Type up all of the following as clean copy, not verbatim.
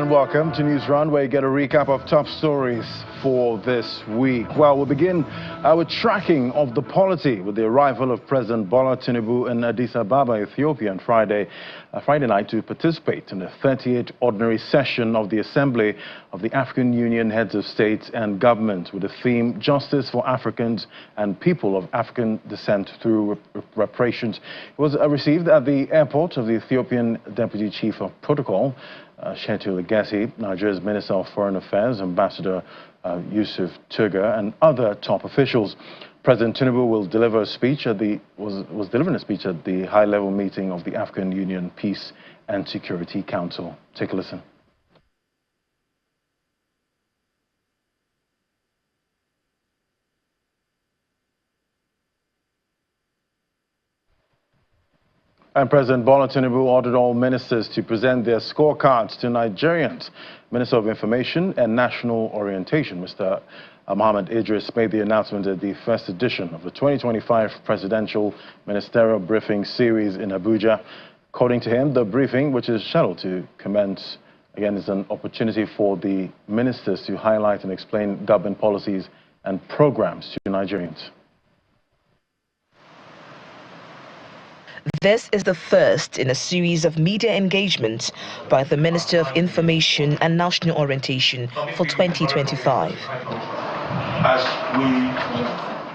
And welcome to News Run, where you get a recap of top stories for this week. Well, we'll begin with tracking of the polity with the arrival of President Bola Tinubu in Addis Ababa, Ethiopia on Friday night to participate in the 38th ordinary session of the Assembly of the African Union Heads of State and Government with the theme Justice for Africans and People of African Descent Through Reparations. It was received at the airport of the Ethiopian Deputy Chief of Protocol, Senator Wabara, Nigeria's Minister of Foreign Affairs, Ambassador Yusuf Tuga, and other top officials. President Tinubu will deliver a speech was delivering a speech at the high-level meeting of the African Union Peace and Security Council. Take a listen. And President Bola Tinubu ordered all ministers to present their scorecards to Nigerians. Minister of Information and National Orientation, Mr. Mohammed Idris, made the announcement at the first edition of the 2025 Presidential Ministerial Briefing Series in Abuja. According to him, the briefing, which is scheduled to commence again, is an opportunity for the ministers to highlight and explain government policies and programs to Nigerians. This is the first in a series of media engagements by the Minister of Information and National Orientation for 2025.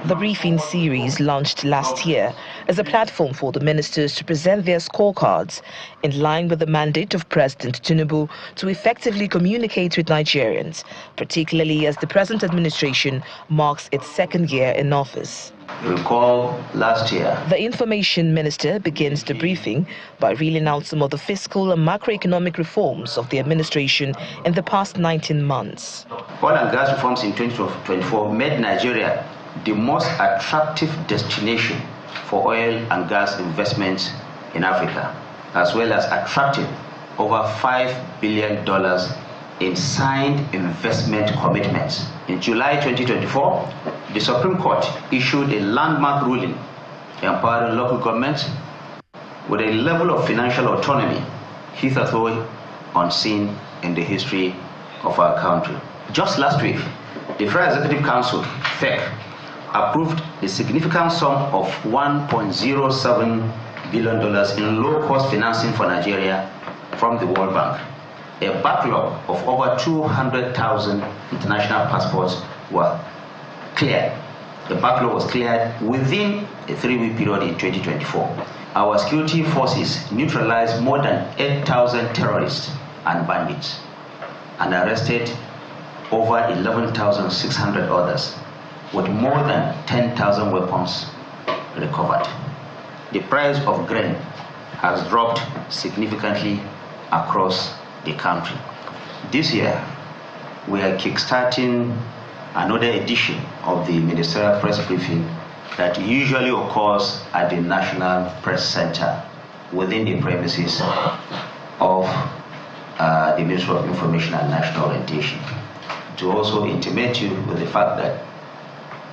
The briefing series, launched last year, is a platform for the ministers to present their scorecards in line with the mandate of President Tinubu to effectively communicate with Nigerians, particularly as the present administration marks its second year in office. You recall last year, the Information Minister begins the briefing by reeling out some of the fiscal and macroeconomic reforms of the administration in the past 19 months. Oil and gas reforms in 2024 made Nigeria the most attractive destination for oil and gas investments in Africa, as well as attracting over $5 billion in signed investment commitments. In July 2024, the Supreme Court issued a landmark ruling empowering local governments with a level of financial autonomy hitherto unseen in the history of our country. Just last week, the Federal Executive Council, FEC, approved a significant sum of $1.07 billion in low-cost financing for Nigeria from the World Bank. A backlog of over 200,000 international passports were cleared. The backlog was cleared within a 3-week period in 2024. Our security forces neutralized more than 8,000 terrorists and bandits and arrested over 11,600 others, with more than 10,000 weapons recovered. The price of grain has dropped significantly across the country. This year, we are kickstarting another edition of the Ministerial Press Briefing that usually occurs at the National Press Center within the premises of the Ministry of Information and National Orientation, to also intimate you with the fact that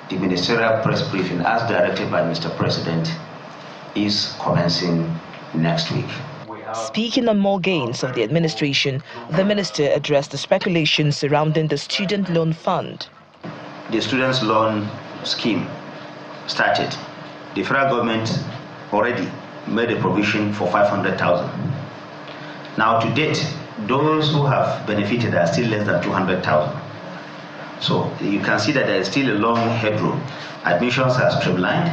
the Ministerial Press Briefing, as directed by Mr. President, is commencing next week. Speaking on more gains of the administration, the minister addressed the speculation surrounding the student loan fund. The students' loan scheme started. The federal government already made a provision for 500,000. Now, to date, those who have benefited are still less than 200,000. So you can see that there is still a long headroom. Admissions are streamlined.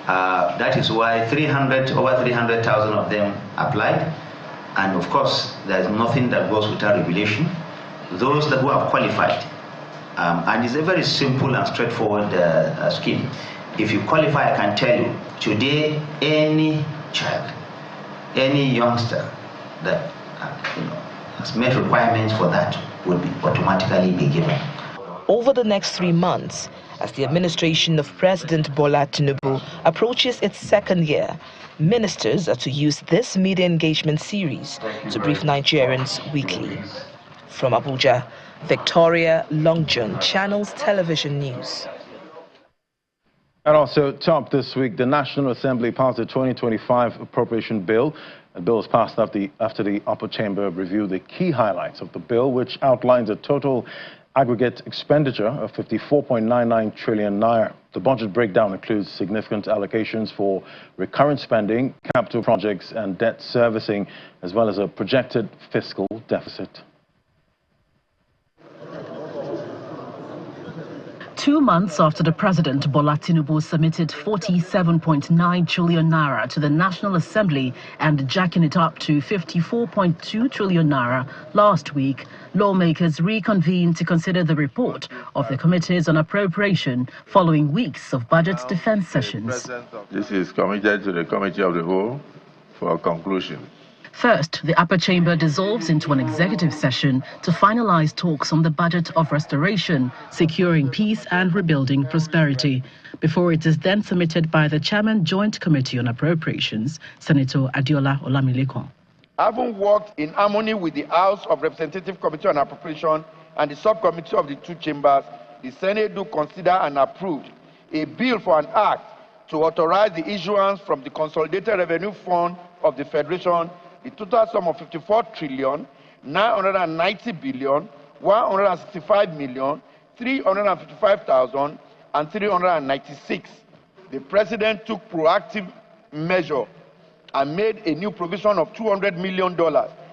That is why over 300,000 of them applied. And of course, there is nothing that goes without regulation. Those who have qualified, and it's a very simple and straightforward scheme. If you qualify, I can tell you, today, any child, any youngster that has met requirements for that will automatically be given. Over the next 3 months, as the administration of President Bola Tinubu approaches its second year, ministers are to use this media engagement series to brief Nigerians weekly. From Abuja, Victoria Longjohn, Channels Television News. And also, top this week, the National Assembly passed the 2025 appropriation bill. The bill was passed after the upper chamber reviewed the key highlights of the bill, which outlines a total aggregate expenditure of 54.99 trillion naira. The budget breakdown includes significant allocations for recurrent spending, capital projects and debt servicing, as well as a projected fiscal deficit. 2 months after the President Bola Tinubu submitted 47.9 trillion naira to the National Assembly and jacking it up to 54.2 trillion naira last week, lawmakers reconvened to consider the report of the committees on appropriation following weeks of budget defense sessions. This is committed to the Committee of the Whole for conclusion. First, the upper chamber dissolves into an executive session to finalize talks on the budget of restoration, securing peace and rebuilding prosperity, before it is then submitted by the Chairman Joint Committee on Appropriations, Senator Adiola Olamilekon. Having worked in harmony with the House of Representatives Committee on Appropriation and the subcommittee of the two chambers, the Senate do consider and approve a bill for an act to authorize the issuance from the Consolidated Revenue Fund of the Federation the total sum of 54,990,165,355,396. The President took proactive measure and made a new provision of $200 million,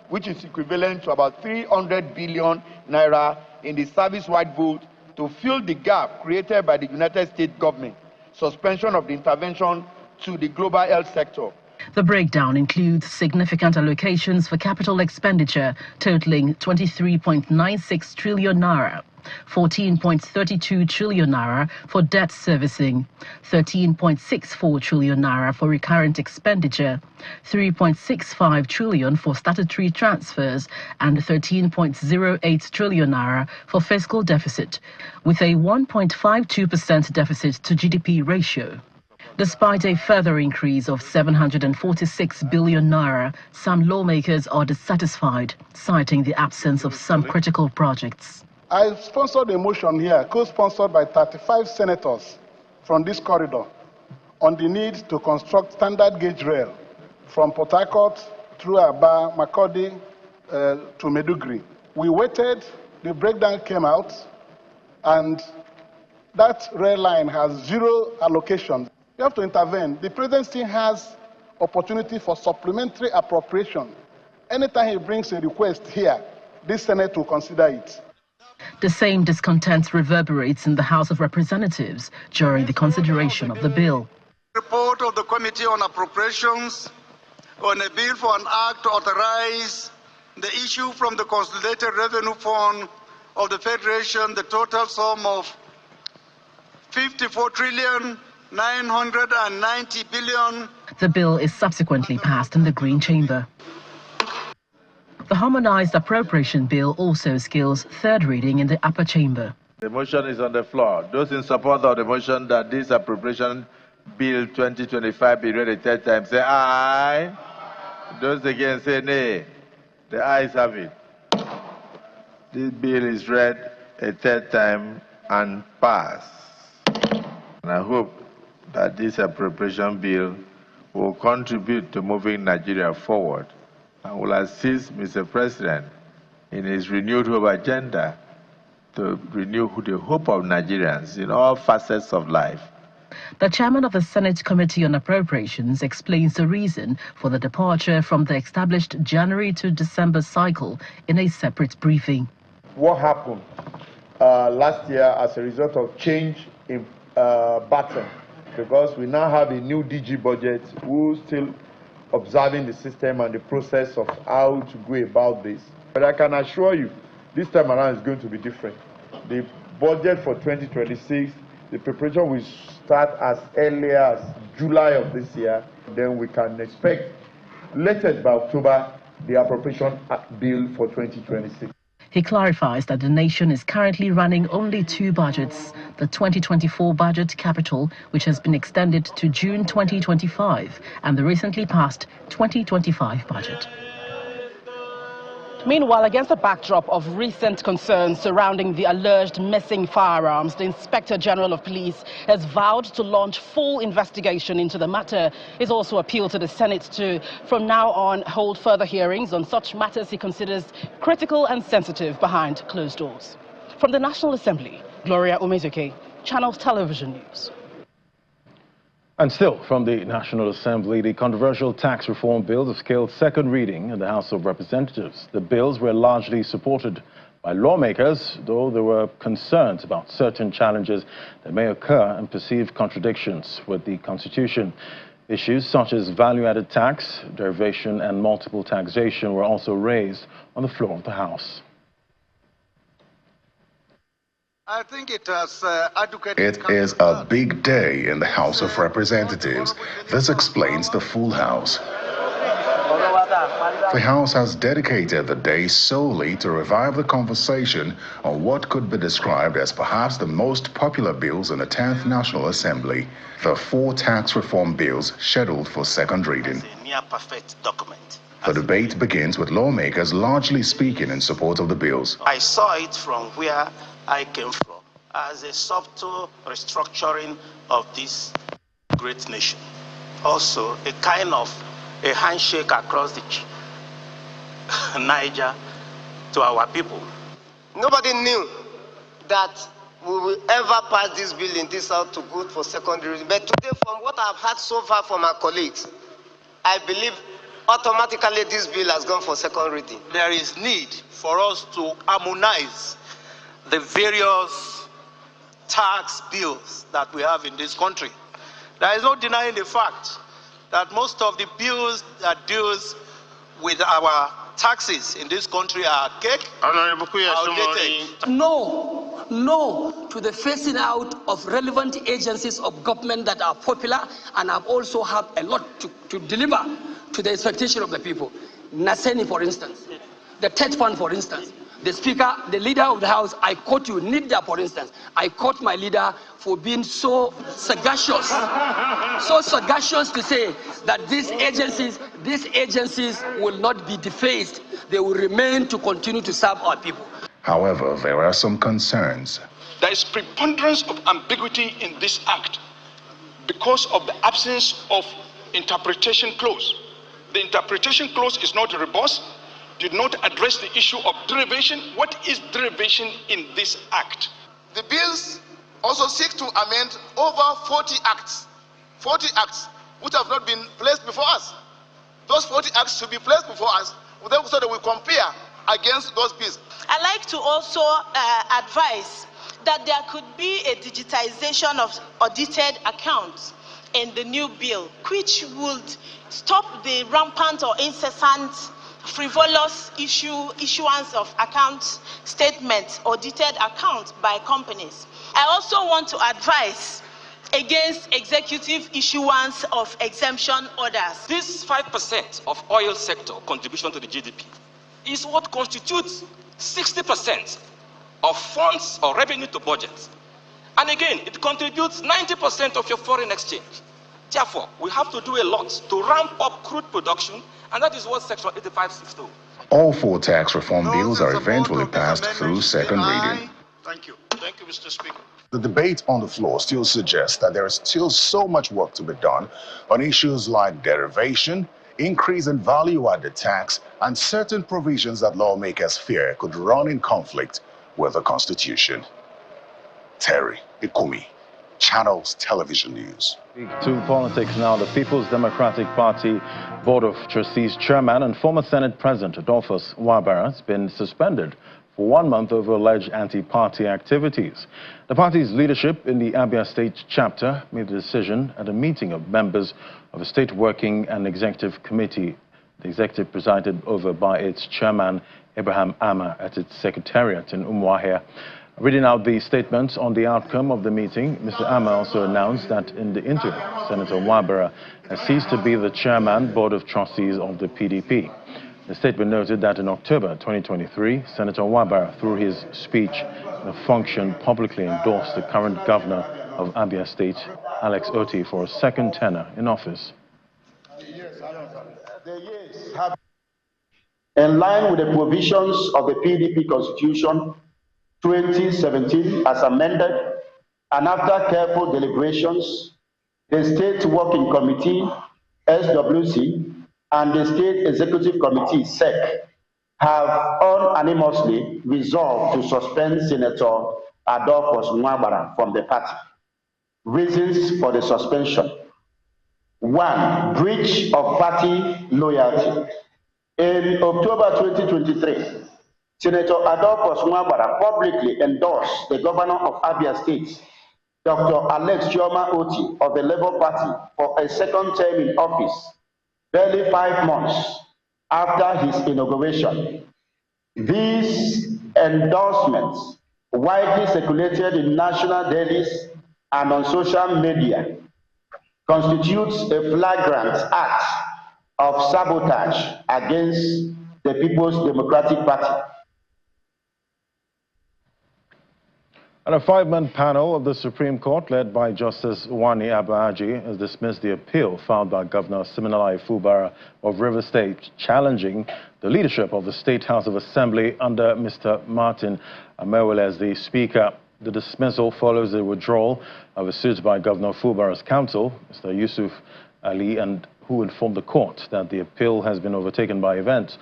which is equivalent to about 300 billion naira in the service-wide vote to fill the gap created by the United States government, suspension of the intervention to the global health sector. The breakdown includes significant allocations for capital expenditure totaling 23.96 trillion naira, 14.32 trillion naira for debt servicing, 13.64 trillion naira for recurrent expenditure, 3.65 trillion for statutory transfers, and 13.08 trillion naira for fiscal deficit, with a 1.52% deficit to GDP ratio. Despite a further increase of 746 billion naira, some lawmakers are dissatisfied, citing the absence of some critical projects. I sponsored a motion here, co-sponsored by 35 senators from this corridor, on the need to construct standard gauge rail from Port Harcourt through Aba, Makurdi to Maiduguri. We waited, the breakdown came out, and that rail line has zero allocation. You have to intervene. The presidency has opportunity for supplementary appropriation. Anytime he brings a request here, this Senate will consider it. The same discontent reverberates in the House of Representatives during the consideration of the bill. Report of the Committee on Appropriations on a bill for an act to authorize the issue from the Consolidated Revenue Fund of the Federation the total sum of 54,990 billion. The bill is subsequently passed in the Green Chamber. The harmonized appropriation bill also skills third reading in the upper chamber. The motion is on the floor. Those in support of the motion that this appropriation bill 2025 be read a third time, say aye. Those against, say nay. The ayes have it. This bill is read a third time and passed. And I hope that this appropriation bill will contribute to moving Nigeria forward and will assist Mr. President in his renewed hope agenda to renew the hope of Nigerians in all facets of life. The chairman of the Senate Committee on Appropriations explains the reason for the departure from the established January to December cycle in a separate briefing. What happened last year as a result of change in pattern, because we now have a new DG budget who's still observing the system and the process of how to go about this. But I can assure you, this time around is going to be different. The budget for 2026, the preparation will start as early as July of this year. Then we can expect, latest by October, the appropriation bill for 2026. He clarifies that the nation is currently running only two budgets, the 2024 budget capital, which has been extended to June 2025, and the recently passed 2025 budget. Meanwhile, against the backdrop of recent concerns surrounding the alleged missing firearms, the Inspector General of Police has vowed to launch full investigation into the matter. He's also appealed to the Senate to, from now on, hold further hearings on such matters he considers critical and sensitive behind closed doors. From the National Assembly, Gloria Umezuke, Channels Television News. And still from the National Assembly, the controversial tax reform bills have scaled second reading in the House of Representatives. The bills were largely supported by lawmakers, though there were concerns about certain challenges that may occur and perceived contradictions with the Constitution. Issues such as value-added tax, derivation and multiple taxation were also raised on the floor of the House. I think it has It is a big day in the House of Representatives. This explains the full House. The House has dedicated the day solely to revive the conversation on what could be described as perhaps the most popular bills in the 10th National Assembly, the 4 tax reform bills scheduled for second reading. A near-perfect document. The debate begins with lawmakers largely speaking in support of the bills. I saw it from where I came from as a subtle restructuring of this great nation. Also, a kind of a handshake across the Niger to our people. Nobody knew that we will ever pass this bill in this House to go for second reading. But today, from what I've heard so far from our colleagues, I believe automatically this bill has gone for second reading. There is need for us to harmonize the various tax bills that we have in this country. There is no denying the fact that most of the bills that deals with our taxes in this country are outdated. No to the phasing out of relevant agencies of government that are popular and have also have a lot to deliver to the expectation of the people. Naseni, for instance, the TED Fund, for instance. The Speaker, the Leader of the House, I quote you, Nidda, for instance. I quote my leader for being so sagacious to say that these agencies will not be defaced. They will remain to continue to serve our people. However, there are some concerns. There is preponderance of ambiguity in this act because of the absence of interpretation clause. The interpretation clause is not robust, did not address the issue of derivation. What is derivation in this act? The bills also seek to amend over 40 acts which have not been placed before us. Those 40 acts should be placed before us so that we compare against those bills. I'd like to also advise that there could be a digitization of audited accounts in the new bill, which would stop the rampant or incessant frivolous issuance of account statements, audited accounts by companies. I also want to advise against executive issuance of exemption orders. This 5% of oil sector contribution to the GDP is what constitutes 60% of funds or revenue to budgets. And again, it contributes 90% of your foreign exchange. Therefore, we have to do a lot to ramp up crude production, and that is what Section 8562. All 4 tax reform bills are eventually passed through second reading. Thank you. Thank you, Mr. Speaker. The debate on the floor still suggests that there is still so much work to be done on issues like derivation, increase in value-added tax, and certain provisions that lawmakers fear could run in conflict with the Constitution. Terry Ikumi, Channels Television News. To politics now. The People's Democratic Party Board of Trustees Chairman and former Senate President Adolphus Wabara has been suspended for 1 month over alleged anti-party activities. The party's leadership in the Abia State chapter made the decision at a meeting of members of a state working and executive committee, the executive presided over by its chairman Abraham Ama at its secretariat in Umuahia. Reading out the statements on the outcome of the meeting, Mr. Ama also announced that in the interim, Senator Wabara has ceased to be the chairman board of trustees of the PDP. The statement noted that in October 2023, Senator Wabara, through his speech in a function, publicly endorsed the current governor of Abia State, Alex Oti, for a second tenure in office. in line with the provisions of the PDP Constitution 2017 as amended, and after careful deliberations, the State Working Committee, SWC, and the State Executive Committee, SEC, have unanimously resolved to suspend Senator Wabara from the party. Reasons for the suspension. 1. Breach of party loyalty. In October 2023, Senator Wabara publicly endorsed the governor of Abia State, Dr. Alex Chioma Oti of the Labour Party, for a second term in office, barely 5 months after his inauguration. These endorsements, widely circulated in national dailies and on social media, constitutes a flagrant act of sabotage against the People's Democratic Party. And a 5-man panel of the Supreme Court, led by Justice Wani Abaji, has dismissed the appeal filed by Governor Siminalayi Fubara of Rivers State, challenging the leadership of the State House of Assembly under Mr. Martin Amewele as the Speaker. The dismissal follows the withdrawal of a suit by Governor Fubara's counsel, Mr. Yusuf Ali, and who informed the court that the appeal has been overtaken by events.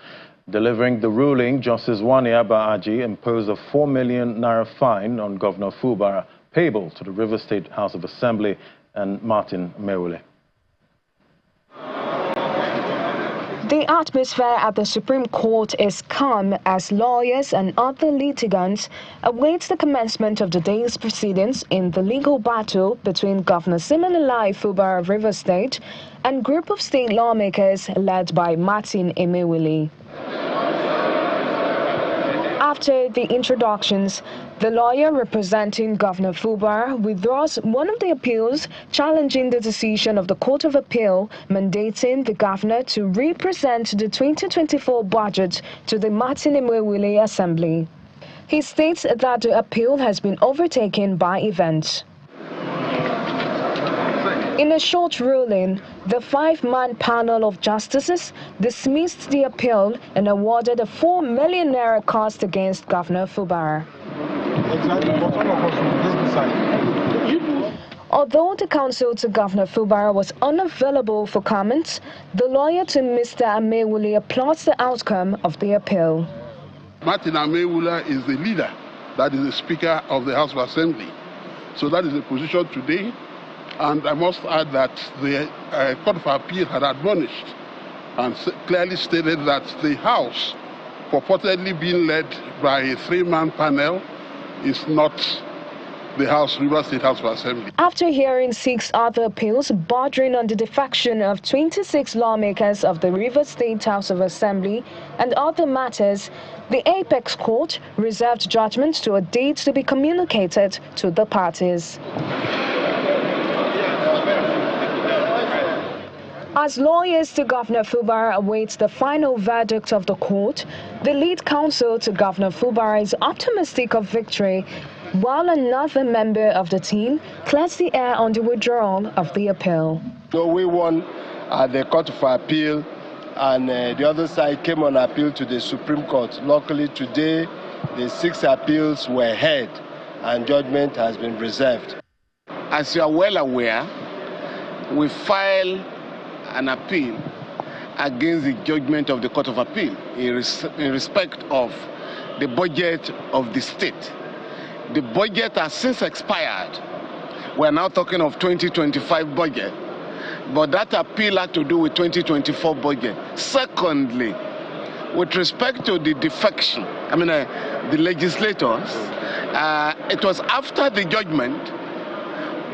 Delivering the ruling, Justice Wani Abaji imposed a 4 million naira fine on Governor Fubara, payable to the Rivers State House of Assembly and Martin Amewele. The atmosphere at the Supreme Court is calm as lawyers and other litigants await the commencement of the day's proceedings in the legal battle between Governor Siminalayi Fubara of Rivers State and group of state lawmakers led by Martin Amewele. After the introductions, the lawyer representing Governor Fubara withdraws one of the appeals challenging the decision of the Court of Appeal mandating the governor to represent the 2024 budget to the Martin Amewele Assembly. He states that the appeal has been overtaken by events. In a short ruling, the 5-man panel of justices dismissed the appeal and awarded a 4 million naira cost against Governor Fubara. Although the counsel to Governor Fubara was unavailable for comments, the lawyer to Mr. Amewele applauds the outcome of the appeal. Martin Amewele is the leader, that is the Speaker of the House of Assembly. So that is the position today. And I must add that the Court of Appeal had admonished and clearly stated that the House, purportedly being led by a 3-man panel, is not the Rivers State House of Assembly. After hearing 6 other appeals bordering on the defection of 26 lawmakers of the Rivers State House of Assembly and other matters, the Apex Court reserved judgment to a date to be communicated to the parties. As lawyers to Governor Fubara await the final verdict of the court, the lead counsel to Governor Fubara is optimistic of victory, while another member of the team clears the air on the withdrawal of the appeal. So we won at the Court of Appeal, and the other side came on appeal to the Supreme Court. Luckily today, the 6 appeals were heard and judgment has been reserved. As you are well aware, we filed an appeal against the judgment of the Court of Appeal in respect of the budget of the state. The budget has since expired. We're now talking of 2025 budget, but that appeal had to do with 2024 budget. Secondly, with respect to the defection, the legislators, it was after the judgment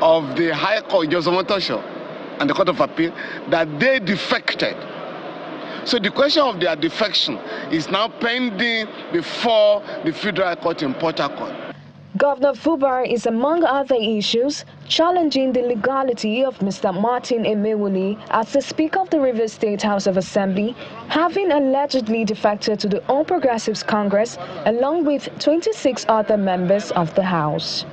of the High Court, Joseph Motosho, and the Court of Appeal, that they defected. So the question of their defection is now pending before the Federal Court in Port Harcourt. Governor Fubara is, among other issues, challenging the legality of Mr. Martin Amewele as the Speaker of the Rivers State House of Assembly, having allegedly defected to the All Progressives Congress along with 26 other members of the House.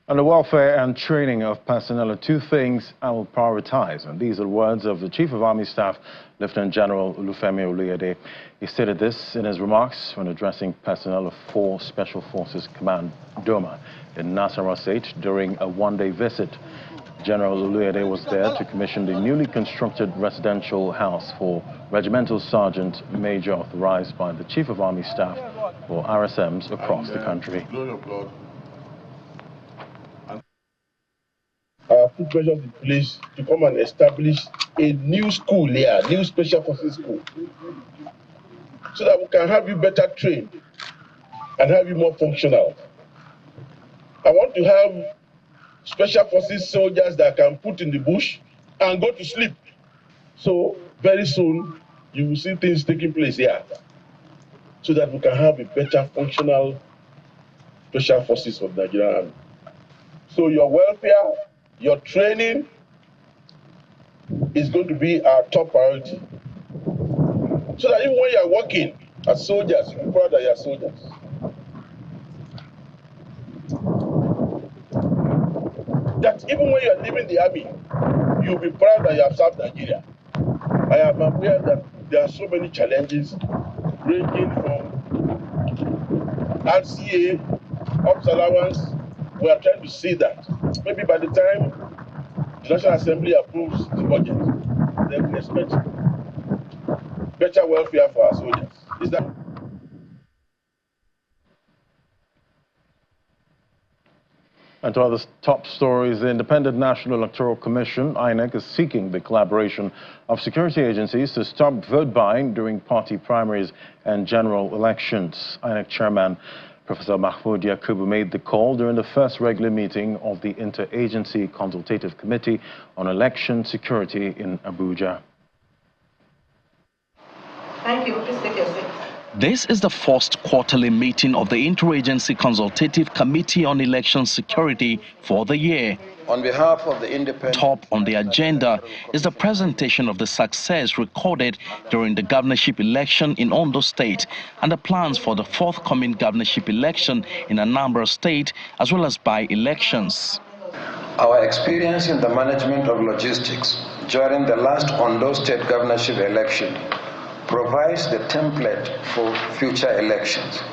And the welfare and training of personnel are two things I will prioritize. And these are the words of the Chief of Army Staff, Lieutenant General Olufemi Oluyede. He stated this in his remarks when addressing personnel of 4 Special Forces Command Doma in Nasarawa State during a one-day visit. General Oluyede was there to commission the newly constructed residential house for Regimental Sergeant Major authorized by the Chief of Army Staff for RSMs across the country. Put pressure on the police to come and establish a new school here, new special forces school, so that we can have you better trained and have you more functional. I want to have special forces soldiers that can put in the bush and go to sleep. So very soon you will see things taking place here, so that we can have a better functional special forces of the Nigerian Army. So your welfare, your training is going to be our top priority. So that even when you are working as soldiers, you'll be proud that you are soldiers. That even when you are leaving the army, you'll be proud that you have served Nigeria. I am aware that there are so many challenges ranging from RCA, ops allowance. We are trying to see that. Maybe by the time the National Assembly approves the budget, they will expect better welfare for our soldiers. Is that? And to other top stories, the Independent National Electoral Commission, INEC, is seeking the collaboration of security agencies to stop vote buying during party primaries and general elections. INEC Chairman Professor Mahmoud Yakubu made the call during the first regular meeting of the Interagency Consultative Committee on Election Security in Abuja. Thank you. Please take your seat. This is the first quarterly meeting of the Interagency Consultative Committee on Election Security for the year. On behalf of the independent... Top on the agenda is the presentation of the success recorded during the governorship election in Ondo State and the plans for the forthcoming governorship election in Anambra State, as well as by-elections. Our experience in the management of logistics during the last Ondo State governorship election provides the template for future elections.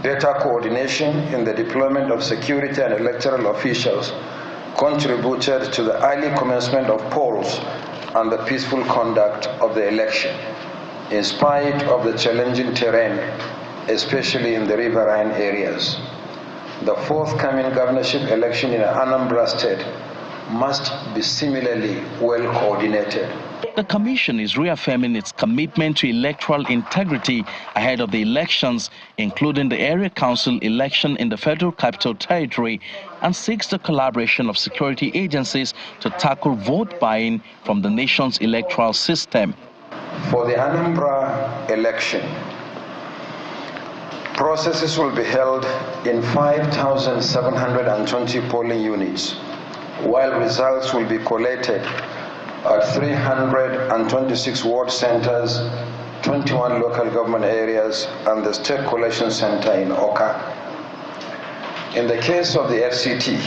Better coordination in the deployment of security and electoral officials contributed to the early commencement of polls and the peaceful conduct of the election, in spite of the challenging terrain, especially in the riverine areas. The forthcoming governorship election in Anambra State must be similarly well coordinated. The Commission is reaffirming its commitment to electoral integrity ahead of the elections, including the Area Council election in the Federal Capital Territory, and seeks the collaboration of security agencies to tackle vote buying from the nation's electoral system. For the Anambra election, processes will be held in 5,720 polling units, while results will be collated at 326 ward centers, 21 local government areas, and the State Collation Center in Oka. In the case of the FCT,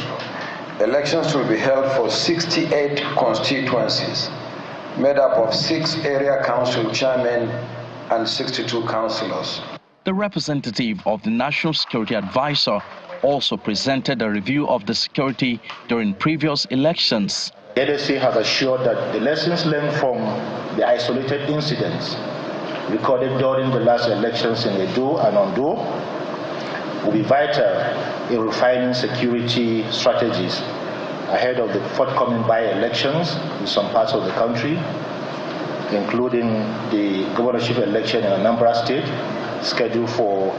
elections will be held for 68 constituencies, made up of 6 area council chairmen and 62 councillors. The representative of the National Security Advisor also presented a review of the security during previous elections. The NSA has assured that the lessons learned from the isolated incidents recorded during the last elections in Edo and Ondo will be vital in refining security strategies ahead of the forthcoming by-elections in some parts of the country, including the governorship election in Anambra State, scheduled for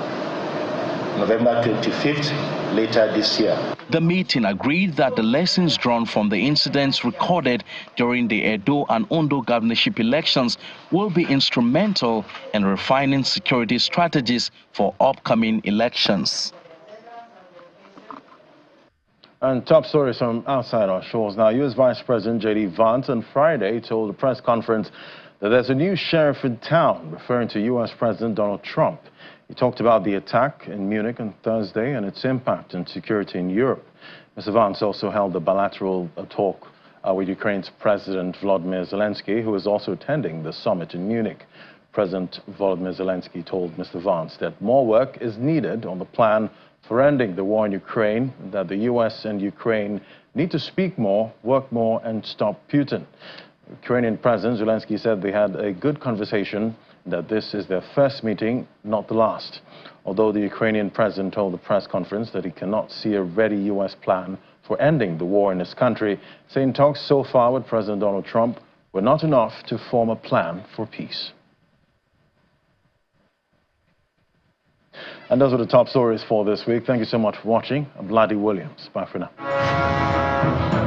November 25th, later this year. The meeting agreed that the lessons drawn from the incidents recorded during the Edo and Ondo governorship elections will be instrumental in refining security strategies for upcoming elections. And top stories from outside our shores now. U.S. Vice President J.D. Vance on Friday told a press conference that there's a new sheriff in town, referring to U.S. President Donald Trump. He talked about the attack in Munich on Thursday and its impact on security in Europe. Mr. Vance also held a bilateral talk with Ukraine's President Volodymyr Zelensky, who is also attending the summit in Munich. President Volodymyr Zelensky told Mr. Vance that more work is needed on the plan for ending the war in Ukraine, that the U.S. and Ukraine need to speak more, work more, and stop Putin. Ukrainian President Zelensky said they had a good conversation, that this is their first meeting, not the last. Although the Ukrainian president told the press conference that he cannot see a ready U.S. plan for ending the war in his country, saying talks so far with President Donald Trump were not enough to form a plan for peace. And those are the top stories for this week. Thank you so much for watching. I'm Vladi Williams. Bye for now.